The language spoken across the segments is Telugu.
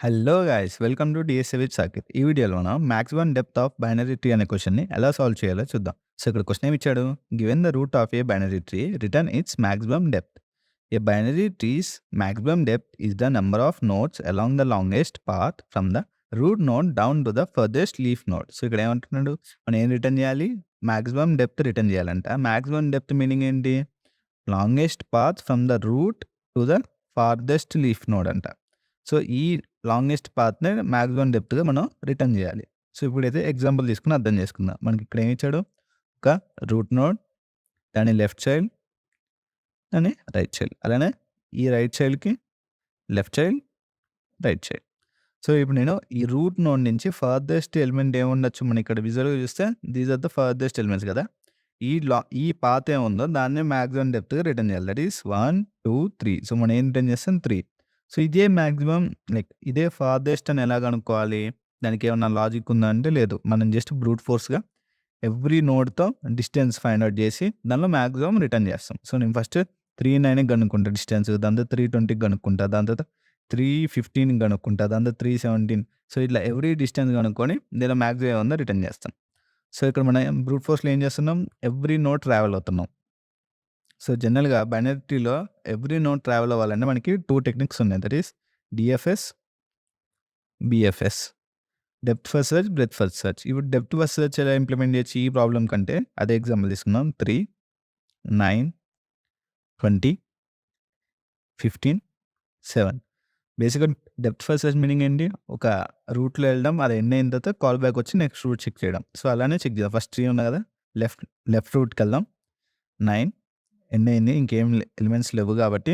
Hello guys welcome to DSA with Sakir. ఈ వీడియోలో మనం maximum depth of binary tree అనే క్వశ్చన్ని ఎలా సాల్వ్ చేయాలో చూద్దాం. సో ఇక్కడ క్వశ్చన్ ఏమి ఇచ్చాడు, given the root of a binary tree return its maximum depth. A binary trees maximum depth is the number of nodes along the longest path from the root node down to the farthest leaf node. So ఇక్కడ ఏమంటున్నాడు, మనం ఏం రిటర్న్ చేయాలి, మాక్సిమం డెప్త్ రిటర్న్ చేయాలంట. మాక్సిమం డెప్త్ మీనింగ్ ఏంటి, longest path from the root to the farthest leaf node అంట. సో ఈ లాంగెస్ట్ పాత్‌ని మాక్సిమం డెప్త్‌గా మనం రిటర్న్ చేయాలి. సో ఇప్పుడైతే ఎగ్జాంపుల్ తీసుకొని అర్థం చేసుకుందాం. మనకి ఇక్కడ ఏమి ఇచ్చాడు, ఒక రూట్ నోడ్, దాని లెఫ్ట్ చైల్డ్, దాని రైట్ చైల్డ్. అలానే ఈ రైట్ చైల్డ్‌కి left child, right child. So ఇప్పుడు నేను ఈ రూట్ నోడ్ నుంచి ఫర్దెస్ట్ ఎలిమెంట్ ఏముండొచ్చు, మనం ఇక్కడ విజువల్‌గా చూస్తే దీస్ ఆర్ ద ఫర్దెస్ట్ ఎలిమెంట్స్ కదా. ఈ పాత్ ఏముందో దాన్నే మాక్సిమం డెప్త్‌గా రిటర్న్ చేయాలి. That is 1, 2, 3. సో మనం ఏం రిటర్న్ చేస్తాం, 3. సో ఇదే మాక్సిమం, లైక్ ఇదే ఫార్దెస్ట్ అని ఎలా కనుక్కోవాలి, దానికి ఏమన్నా లాజిక్ ఉందా అంటే లేదు. మనం జస్ట్ బ్రూట్ ఫోర్స్‌గా ఎవ్రీ నోడ్‌తో డిస్టెన్స్ ఫైండ్ ఔట్ చేసి దానిలో మాక్సిమం రిటర్న్ చేస్తాం. సో నేను ఫస్ట్ 3, 9కి కనుక్కుంటా డిస్టెన్స్, దాని తర్వాత 320కి కనుక్కుంటా, దాని తర్వాత 315కి కనుక్కుంటా, దాని తర్వాత 317. సో ఇట్లా ఎవ్రీ డిస్టెన్స్ కనుక్కొని దీనిలో మాక్సిమం ఏముందో రిటర్న్ చేస్తాం. సో ఇక్కడ మనం బ్రూట్ ఫోర్స్‌లో ఏం చేస్తున్నాం, ఎవ్రీ నోడ్ ట్రావెల్ అవుతున్నాం. సో జనరల్‌గా బైనరీ ట్రీలో ఎవ్రీ నోడ్ ట్రావెల్ అవ్వాలంటే మనకి 2 టెక్నిక్స్ ఉన్నాయి. That is DFS, BFS. Depth first search, breadth first search. ఇప్పుడు డెప్త్ ఫస్ట్ సెర్చ్ ఎలా ఇంప్లిమెంట్ చేయొచ్చు ఈ ప్రాబ్లమ్ కంటే, అదే ఎగ్జాంపుల్ తీసుకుందాం. 3, 9, 20, 15, 7. బేసిక్‌గా డెప్త్ ఫస్ట్ సెర్చ్ మీనింగ్ ఏంటి, ఒక రూట్‌లో వెళ్ళడం, అది ఎండ్ అయిన తర్వాత కాల్ బ్యాక్ వచ్చి నెక్స్ట్ రూట్ చెక్ చేయడం. సో అలానే చెక్ చేద్దాం. ఫస్ట్ 3 ఉన్నాయి కదా, లెఫ్ట్ లెఫ్ట్ రూట్‌కెళ్దాం. 9 ఎండ్ అయింది, ఇంకేం ఎలిమెంట్స్ లేవు కాబట్టి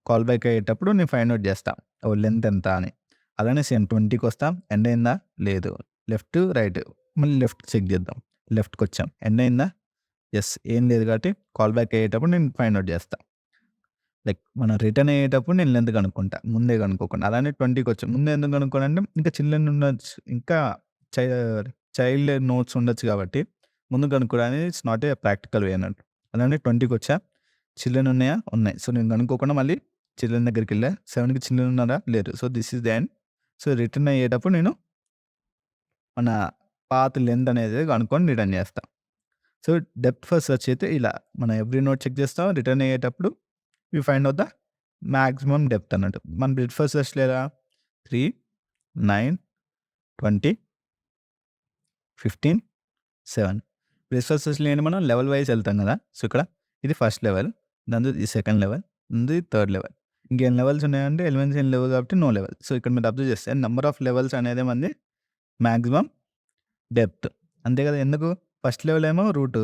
కాల్ బ్యాక్ అయ్యేటప్పుడు నేను ఫైండ్ ఔట్ చేస్తా, ఓ లెంత్ ఎంత అని. అలానే సేమ్ 20కి వస్తాం, ఎండ్ అయిందా లేదు, లెఫ్ట్ రైట్, మళ్ళీ లెఫ్ట్ చెక్ చేద్దాం. లెఫ్ట్‌కి వచ్చాం, ఎండ్ అయిందా, యెస్, ఏం లేదు కాబట్టి కాల్ బ్యాక్ అయ్యేటప్పుడు నేను ఫైండ్ ఔట్ చేస్తా. లైక్ మనం రిటర్న్ అయ్యేటప్పుడు నేను లెంత్ కనుక్కుంటా, ముందే కనుక్కోకుండా. అలానే 20కి వచ్చాం, ముందే ఎందుకు కనుక్కోనంటే ఇంకా చిల్డ్రన్ ఉండొచ్చు, ఇంకా చై చైల్డ్ నోట్స్ ఉండొచ్చు కాబట్టి ముందు కనుక్కోవడం అనేది ఇట్స్ నాట్ ఏ ప్రాక్టికల్ వే అన్నట్టు. అలానే 20కి వచ్చా, చిల్డ్రన్ ఉన్నాయా, ఉన్నాయి. సో నేను కనుక్కోకుండా మళ్ళీ చిల్డ్రన్ దగ్గరికెళ్ళా, 7కి చిల్డ్రన్ ఉన్నారా, లేరు. So this is the end. So return అయ్యేటప్పుడు నేను మన పాత్ లెంత్ అనేది కనుక్కొని రిటర్న్ చేస్తా. సో డెప్త్ ఫస్ట్ సెర్చ్ అయితే ఇలా మనం ఎవ్రీ నోట్ చెక్ చేస్తాం, రిటర్న్ అయ్యేటప్పుడు we find out the maximum depth అన్నట్టు. మన డెప్త్ ఫస్ట్ సెర్చ్ లేదా 3, 9, 20, 15, 7. డెప్త్ ఫస్ట్ సెర్చ్‌లో ఏంటి, మనం లెవెల్ వైస్ వెళ్తాం కదా. సో ఇక్కడ ఇది ఫస్ట్ లెవెల్, దాని తర్వాత ఇది సెకండ్ లెవెల్, ఇది థర్డ్ లెవెల్. ఇంకేం లెవెల్స్ ఉన్నాయంటే ఎలిమెంట్స్ ఏం లేవు కాబట్టి నో లెవెల్. సో ఇక్కడ మీరు అబ్జర్వ్ చేస్తే నంబర్ ఆఫ్ లెవెల్స్ అనేది మనది మాక్సిమం డెప్త్. అంతే కదా. ఎందుకు, ఫస్ట్ లెవెల్ ఏమో రూటు,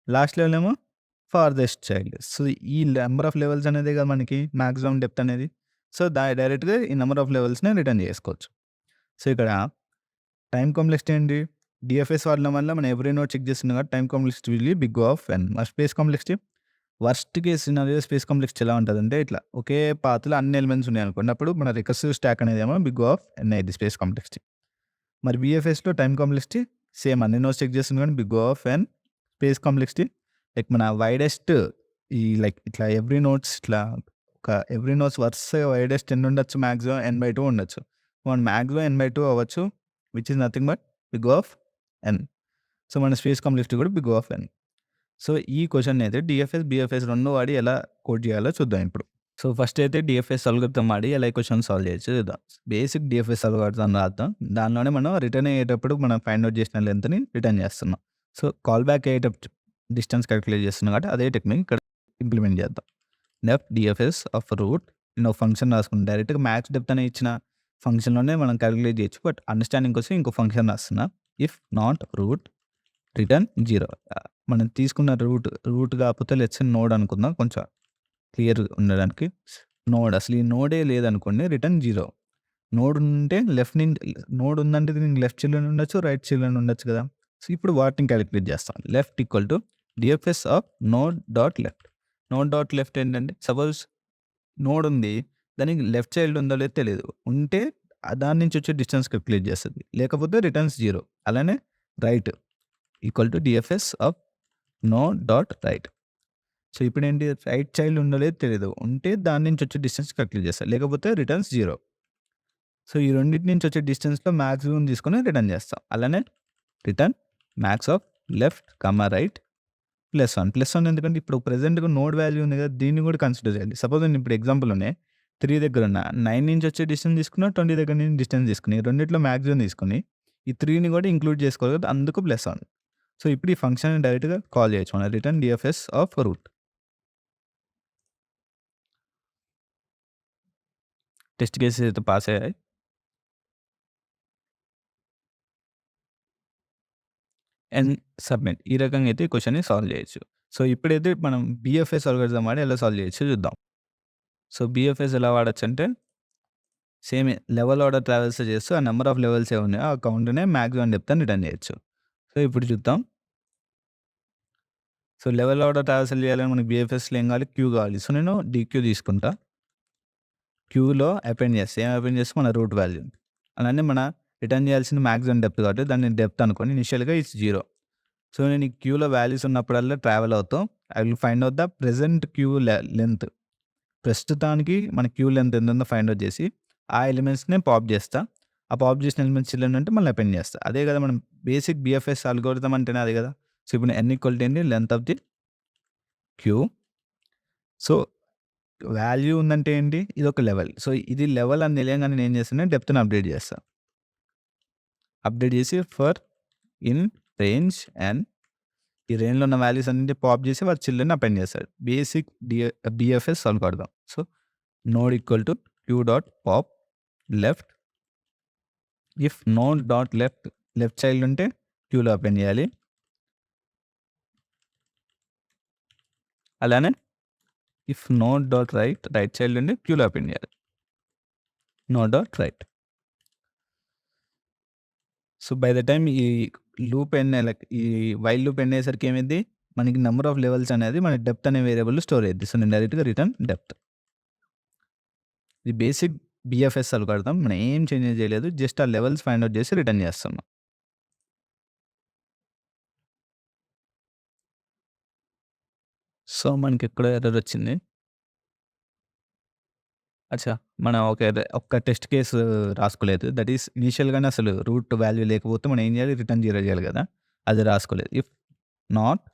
లాస్ట్ లెవెల్ ఏమో ఫార్దెస్ట్ చైల్డ్. సో ఈ నంబర్ ఆఫ్ లెవెల్స్ అనేదే కదా మనకి మాక్సిమం డెప్త్ అనేది. సో డైరెక్ట్‌గా ఈ నంబర్ ఆఫ్ లెవెల్స్‌ని రిటర్న్ చేసుకోవచ్చు. సో ఇక్కడ టైమ్ కాంప్లెక్సిటీ ఏంటి, డీఎఫ్ఎస్ వాడడం వల్ల మనం ఎవ్రీ నోడ్ చెక్ చేస్తున్నాం కాబట్టి time complexity will be big of n. మరి space complexity, worst case scenario space complexity ఎలా ఉంటదంటే, ఇట్లా ఒకే పాత్‌లో అన్ని ఎలిమెంట్స్ ఉన్నాయనుకోండి, అప్పుడు మన రికర్సివ్ స్టాక్ అనేదేమో బిగ్ ఆఫ్ n అయ్యిద్ది స్పేస్ కాంప్లెక్సిటీ. మరి బీఎఫ్ఎస్‌లో టైమ్ కాంప్లెక్సిటీ సేమ్, అన్ని నోడ్స్ చెక్ చేస్తున్నాం కానీ big of n. Space complexity like మన వైడెస్ట్, ఈ లైక్ ఇట్లా ఎవ్రీ నోడ్స్ ఇట్లా ఒక ఎవ్రీ నోడ్స్ వరుసగా వైడెస్ట్ ఎన్ని ఉండొచ్చు, మాక్సిమం n/2 ఉండొచ్చు. మన మాక్సిమం n/2 అవ్వచ్చు, which is nothing but big of n. So మన స్పేస్ కాంప్లెక్సిటీ కూడా బిగ్ ఆఫ్ n. సో ఈ క్వెషన్ అయితే డీఎఫ్ఎస్, బీఎఫ్ఎస్ 2 వాడి ఎలా కోడ్ చేయాలో చూద్దాం ఇప్పుడు. సో ఫస్ట్ అయితే డీఎఫ్ఎస్ అల్గోరిథం వాడి ఎలా ఈ క్వెషన్ సాల్వ్ చేయొచ్చు చూద్దాం. బేసిక్ డీఎఫ్ఎస్ అల్గోరిథం రాద్దాం. దానిలోనే మనం రిటర్న్ అయ్యేటప్పుడు మనం ఫైండ్ ఔట్ చేసిన లెంత్‌ని రిటర్న్ చేస్తున్నాం. సో కాల్ బ్యాక్ అయ్యేటప్పుడు డిస్టెన్స్ క్యాలిక్యులేట్ చేస్తున్నాం కాబట్టి అదే టెక్నిక్ ఇక్కడ ఇంప్లిమెంట్ చేద్దాం. డెప్త్ డీఎఫ్ఎస్ ఆఫ్ రూట్, నేను ఒక ఫంక్షన్ రాసుకున్నాను. డైరెక్ట్‌గా మ్యాక్స్ డెప్త్ అని ఇచ్చిన ఫంక్షన్‌లోనే మనం క్యాలిక్యులేట్ చేయొచ్చు. బట్ అండర్‌స్టాండింగ్ కోసం ఇంకో ఫంక్షన్ రాస్తున్నా. If not root return 0. మనం తీసుకున్న రూట్ కాకపోతే లెట్స్ సే నోడ్ అనుకుందాం, కొంచెం క్లియర్ ఉండడానికి. నోడ్, అసలు ఈ నోడే లేదనుకోండి, రిటర్న్ 0. నోడ్ ఉంటే లెఫ్ట్ నుంచి, నోడ్ ఉందంటే దీనికి లెఫ్ట్ చిల్డ్రన్ ఉండొచ్చు, రైట్ చిల్డ్రన్ ఉండొచ్చు కదా. సో ఇప్పుడు వాటిని క్యాలిక్యులేట్ చేస్తాం. Left equal to DFS of node dot left. Node dot left ఏంటంటే, సపోజ్ నోడ్ ఉంది, దానికి లెఫ్ట్ చైల్డ్ ఉందో లేదో తెలియదు. ఉంటే దాని నుంచి వచ్చే డిస్టెన్స్ క్యాలిక్యులేట్ చేస్తుంది, లేకపోతే రిటర్న్స్ 0. అలానే right equal to DFS of node dot right. So ఇప్పుడేంటి, రైట్ చైల్డ్ ఉందో లేదో తెలీదు. ఉంటే దాని నుంచి వచ్చే డిస్టెన్స్ క్యాలిక్యులేట్ చేస్తా, లేకపోతే రిటర్న్స్ 0. సో, ఈ రెండిటి నుంచి వచ్చే డిస్టెన్స్‌లో మాక్సిమం తీసుకొని రిటర్న్ చేస్తాం. అలానే return max of left, right +1 ఎందుకంటే ఇప్పుడు ప్రెజెంట్‌గా నోడ్ వాల్యూ ఉంది కదా! దీన్ని కూడా కన్సిడర్ చేయాలి. సపోజ్ నేను ఇప్పుడు ఎగ్జాంపుల్‌లోనే 3 దగ్గర ఉన్న 9 నుంచి వచ్చే డిస్టెన్స్ తీసుకున్నా, 20 దగ్గర నుంచి డిస్టెన్స్ తీసుకొని, రెండిట్లో మాక్సిమం తీసుకొని, ఈ 3ని కూడా ఇంక్లూడ్ చేసుకోవాలి కదా! అందుకు +1. సో, ఇప్పుడు ఈ ఫంక్షన్‌ని డైరెక్ట్‌గా కాల్ చేయొచ్చు మనం. Return DFS of root. Test cases అయితే పాస్ అయ్యాయి. And submit. ఈ రకంగా అయితే ఈ క్వెషన్‌ని సాల్వ్ చేయొచ్చు. సో, ఇప్పుడైతే మనం బీఎఫ్ఎస్ అల్గోరిథం వాడి ఎలా సాల్వ్ చేయొచ్చో చూద్దాం. సో, బీఎఫ్ఎస్ ఎలా వాడొచ్చంటే సేమే లెవెల్ ఆర్డర్ ట్రావెల్స్ చేస్తూ ఆ నంబర్ ఆఫ్ లెవెల్స్ ఏవున్నాయో ఆ కౌంట్‌నే మాక్సిమం డెప్త్ అని రిటర్న్ చేయొచ్చు. సో, ఇప్పుడు చూద్దాం. సో, లెవెల్ ఆర్డర్ ట్రావెర్సల్ చేయాలని మనకి బీఎఫ్ఎస్‌లో ఏం కావాలి? క్యూ కావాలి. సో, నేను డీక్యూ తీసుకుంటా. క్యూలో అపెండ్ చేస్తా. ఏం అపెండ్ చేస్తే మన రూట్ వాల్యూ. అలానే మన రిటర్న్ చేయాల్సిన మాక్సిమం డెప్త్ కాబట్టి దాన్ని డెప్త్ అనుకోని ఇనిషియల్‌గా ఇట్స్ 0. సో, నేను ఈ క్యూలో వాల్యూస్ ఉన్నప్పుడల్లా ట్రావెల్ అవుతాం. I will find out the present queue length. ప్రస్తుతానికి మన క్యూ లెంత్ ఎంతుందో ఫైండ్ ఔట్ చేసి, ఆ ఎలిమెంట్స్‌ని పాప్ చేస్తా. ఆ పాప్ చేసిన ఎలిమెంట్స్ చిల్డ్రన్ అంటే మళ్ళీ అపెండ్ చేస్తా. అదే కదా మనం బేసిక్ బీఎఫ్ఎస్ అల్గోరిథం అంటేనే అదే కదా! సో, ఇప్పుడు n ఈక్వల్ టు ఏంటి? Length of the queue. So, value ఉందంటే ఏంటి? ఇదొక లెవెల్. సో, ఇది లెవెల్ అని తెలియంగానే నేనేం చేస్తానంటే డెప్త్‌ని అప్డేట్ చేస్తా. అప్డేట్ చేసి ఫర్ ఇన్ రేంజ్ అండ్ ఈ రేంజ్‌లో ఉన్న వాల్యూస్ అన్నిటిని పాప్ చేసి వాటి చిల్డ్రన్‌ని అపెండ్ చేస్తాడు. Basic BFS algorithm. So, node equal to queue dot pop left. If node dot left child ఉంటే క్యూలో అపెండ్ చేయాలి. అలానే if node dot right child ఉంటే క్యూలో అపెండ్ చేయాలి. Node dot right. So, by the time ఈ లూప్ లైక్ ఈ వైల్ లూప్ ఎండ్ అయ్యేసరికి ఏమైద్ది? మనకి నంబర్ ఆఫ్ లెవెల్స్ అనేది మన డెప్త్ అనే వేరియబుల్‌లో స్టోర్ అయిద్ది. సో, నేను డైరెక్ట్‌గా రిటర్న్ డెప్త్. ఇది బేసిక్ బీఎఫ్ఎస్ అల్గోరిథం. మనం ఏం చేంజ్ చేయలేదు. జస్ట్ ఆ లెవెల్స్ ఫైండ్ ఔట్ చేసి రిటర్న్ చేస్తున్నాం. సో, మనకిక్కడ ఎర్రర్ వచ్చింది. అచ్చా! మనం ఒక్క టెస్ట్ కేస్ రాసుకోలేదు. దట్ ఈస్ ఇనిషియల్‌గానే అసలు రూట్ వాల్యూ లేకపోతే మనం ఏం చేయాలి? రిటర్న్ 0 చేయాలి కదా! అది రాసుకోలేదు. ఇఫ్ నాట్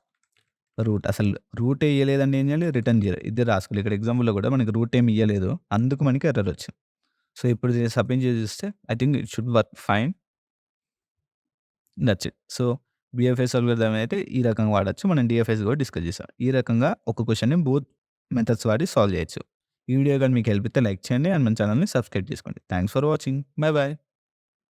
రూట్ అసలు రూటే ఇయ్యలేదంటే ఏం చేయాలి? రిటర్న్ 0 ఇది రాసుకోవాలి. ఇక్కడ ఎగ్జాంపుల్‌లో కూడా మనకి రూట్ ఏమి ఇయ్యలేదు. అందుకు మనకి ఎర్రర్ వచ్చింది. సో, ఇప్పుడు దీన్ని సబ్మిట్ చేసి చూస్తే I think it should work fine. That's it. So, BFS algorithm అయితే ఈ రకంగా వాడొచ్చు. మనం డీఎఫ్ఎస్ కూడా డిస్కస్ చేసాం. ఈ రకంగా ఒక క్వెషన్‌ని బోత్ మెథడ్స్ వాడి సాల్వ్ చేయొచ్చు. ఈ వీడియో గాని మీకు హెల్ప్ అయితే లైక్ చేయండి అండ్ మన ఛానెల్‌ని సబ్స్క్రైబ్ చేసుకోండి. Thanks for watching. By by.